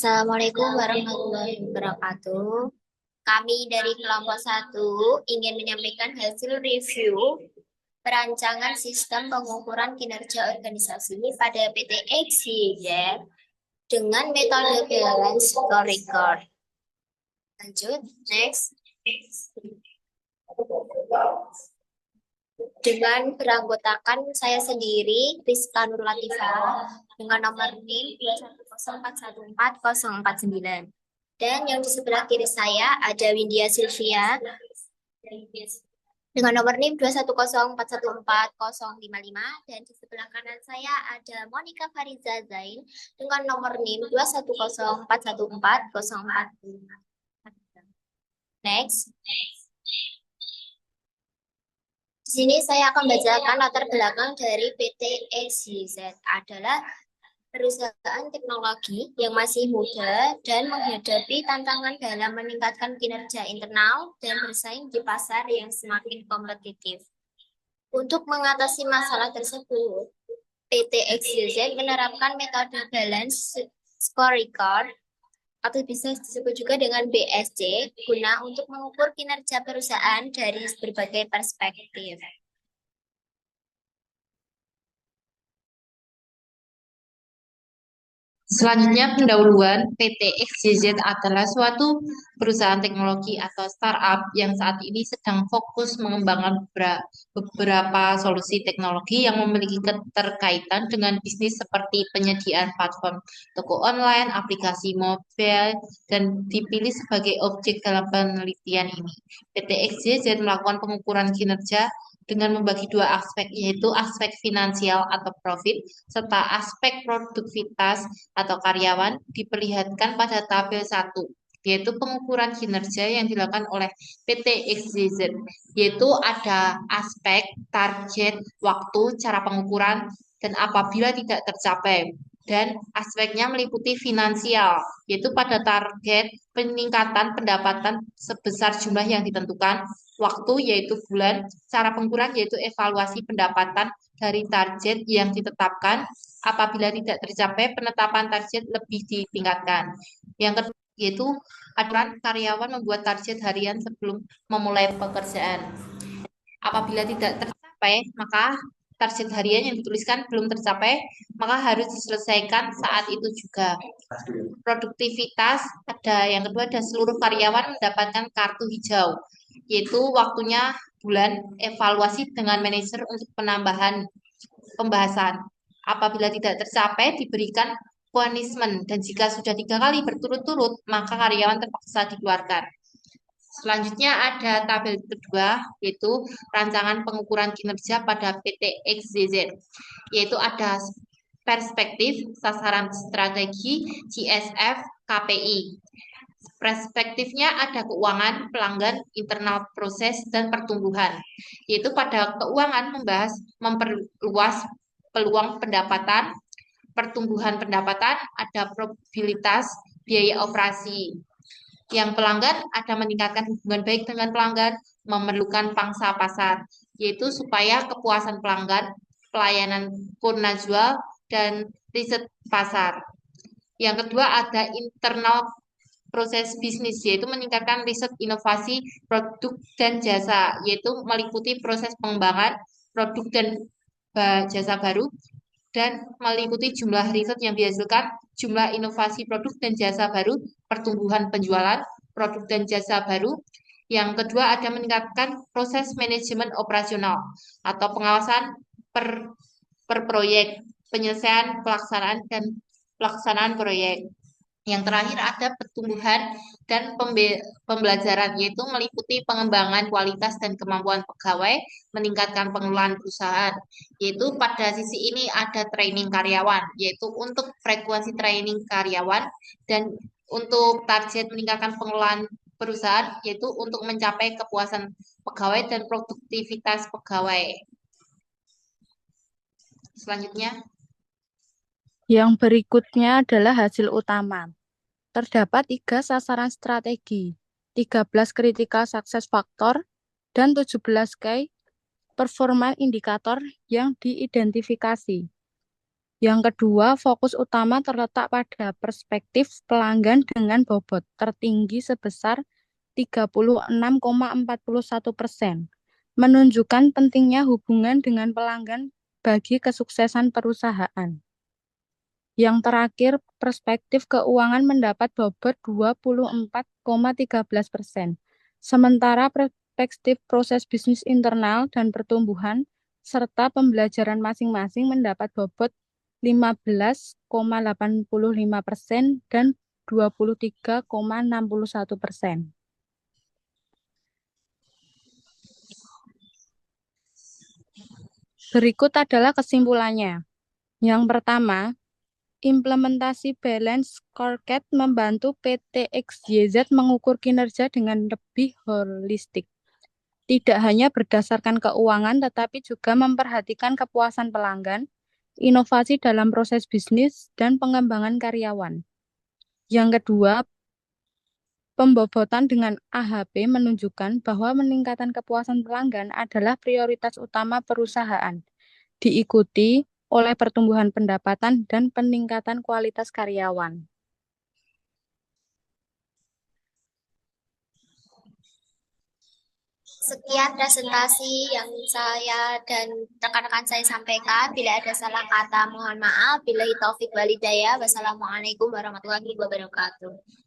Assalamualaikum warahmatullahi wabarakatuh. Kami dari kelompok satu ingin menyampaikan hasil review perancangan sistem pengukuran kinerja organisasi pada PT XYZ dengan metode balance scorecard. Lanjut, next. Dengan beranggotakan saya sendiri, Rizka Nur Latifah, dengan nomor NIM 210414049. Dan yang di sebelah kiri saya ada Windia Sylvia dengan nomor NIM 210414055. Dan di sebelah kanan saya ada Monica Fariza Zain dengan nomor NIM 210414045. Next. Di sini saya akan bacakan latar belakang dari PT XYZ adalah perusahaan teknologi yang masih muda dan menghadapi tantangan dalam meningkatkan kinerja internal dan bersaing di pasar yang semakin kompetitif. Untuk mengatasi masalah tersebut, PT XYZ menerapkan metode balance scorecard atau bisa disebut juga dengan BSC guna untuk mengukur kinerja perusahaan dari berbagai perspektif. Selanjutnya, pendahuluan PT XYZ adalah suatu perusahaan teknologi atau startup yang saat ini sedang fokus mengembangkan beberapa solusi teknologi yang memiliki keterkaitan dengan bisnis seperti penyediaan platform toko online, aplikasi mobile, dan dipilih sebagai objek dalam penelitian ini. PT XYZ melakukan pengukuran kinerja dengan membagi dua aspek, yaitu aspek finansial atau profit, serta aspek produktivitas atau karyawan diperlihatkan pada tabel 1, yaitu pengukuran kinerja yang dilakukan oleh PT XYZ, yaitu ada aspek, target, waktu, cara pengukuran, dan apabila tidak tercapai. Dan aspeknya meliputi finansial, yaitu pada target peningkatan pendapatan sebesar jumlah yang ditentukan, waktu yaitu bulan, cara pengukuran yaitu evaluasi pendapatan dari target yang ditetapkan. Apabila tidak tercapai, penetapan target lebih ditingkatkan. Yang kedua yaitu aturan karyawan membuat target harian sebelum memulai pekerjaan. Apabila tidak tercapai, maka target harian yang dituliskan belum tercapai, maka harus diselesaikan saat itu juga. Produktivitas ada yang kedua ada seluruh karyawan mendapatkan kartu hijau, yaitu waktunya bulan, evaluasi dengan manajer untuk penambahan pembahasan. Apabila tidak tercapai, diberikan punishment, dan jika sudah 3 kali berturut-turut, maka karyawan terpaksa dikeluarkan. Selanjutnya ada tabel kedua, yaitu rancangan pengukuran kinerja pada PT XYZ, yaitu ada perspektif, sasaran strategi, GSF, KPI. Perspektifnya ada keuangan, pelanggan, internal proses, dan pertumbuhan. Yaitu pada keuangan membahas memperluas peluang pendapatan, pertumbuhan pendapatan, ada probabilitas biaya operasi. Yang pelanggan ada meningkatkan hubungan baik dengan pelanggan, memerlukan pangsa pasar, yaitu supaya kepuasan pelanggan, pelayanan purna jual, dan riset pasar. Yang kedua ada internal proses bisnis, yaitu meningkatkan riset inovasi produk dan jasa, yaitu meliputi proses pengembangan produk dan jasa baru, dan meliputi jumlah riset yang dihasilkan, jumlah inovasi produk dan jasa baru, pertumbuhan penjualan produk dan jasa baru. Yang kedua ada meningkatkan proses manajemen operasional atau pengawasan per proyek, penyelesaian pelaksanaan dan pelaksanaan proyek. Yang terakhir ada pertumbuhan dan pembelajaran, yaitu meliputi pengembangan kualitas dan kemampuan pegawai, meningkatkan pengelolaan perusahaan. Yaitu pada sisi ini ada training karyawan, yaitu untuk frekuensi training karyawan, dan untuk target meningkatkan pengelolaan perusahaan, yaitu untuk mencapai kepuasan pegawai dan produktivitas pegawai. Selanjutnya. Yang berikutnya adalah hasil utama. Terdapat 3 sasaran strategi, 13 critical success factor, dan 17 key performance indikator yang diidentifikasi. Yang kedua, fokus utama terletak pada perspektif pelanggan dengan bobot tertinggi sebesar 36,41%, menunjukkan pentingnya hubungan dengan pelanggan bagi kesuksesan perusahaan. Yang terakhir, perspektif keuangan mendapat bobot 24,13%, sementara perspektif proses bisnis internal dan pertumbuhan serta pembelajaran masing-masing mendapat bobot 15,85% dan 23,61%. Berikut adalah kesimpulannya. Yang pertama, implementasi Balance Scorecard membantu PT XYZ mengukur kinerja dengan lebih holistik. Tidak hanya berdasarkan keuangan, tetapi juga memperhatikan kepuasan pelanggan, inovasi dalam proses bisnis, dan pengembangan karyawan. Yang kedua, pembobotan dengan AHP menunjukkan bahwa meningkatkan kepuasan pelanggan adalah prioritas utama perusahaan, diikuti oleh pertumbuhan pendapatan dan peningkatan kualitas karyawan. Sekian presentasi yang saya dan rekan-rekan saya sampaikan. Bila ada salah kata, mohon maaf. Billahi taufik walhidayah. Wassalamualaikum warahmatullahi wabarakatuh.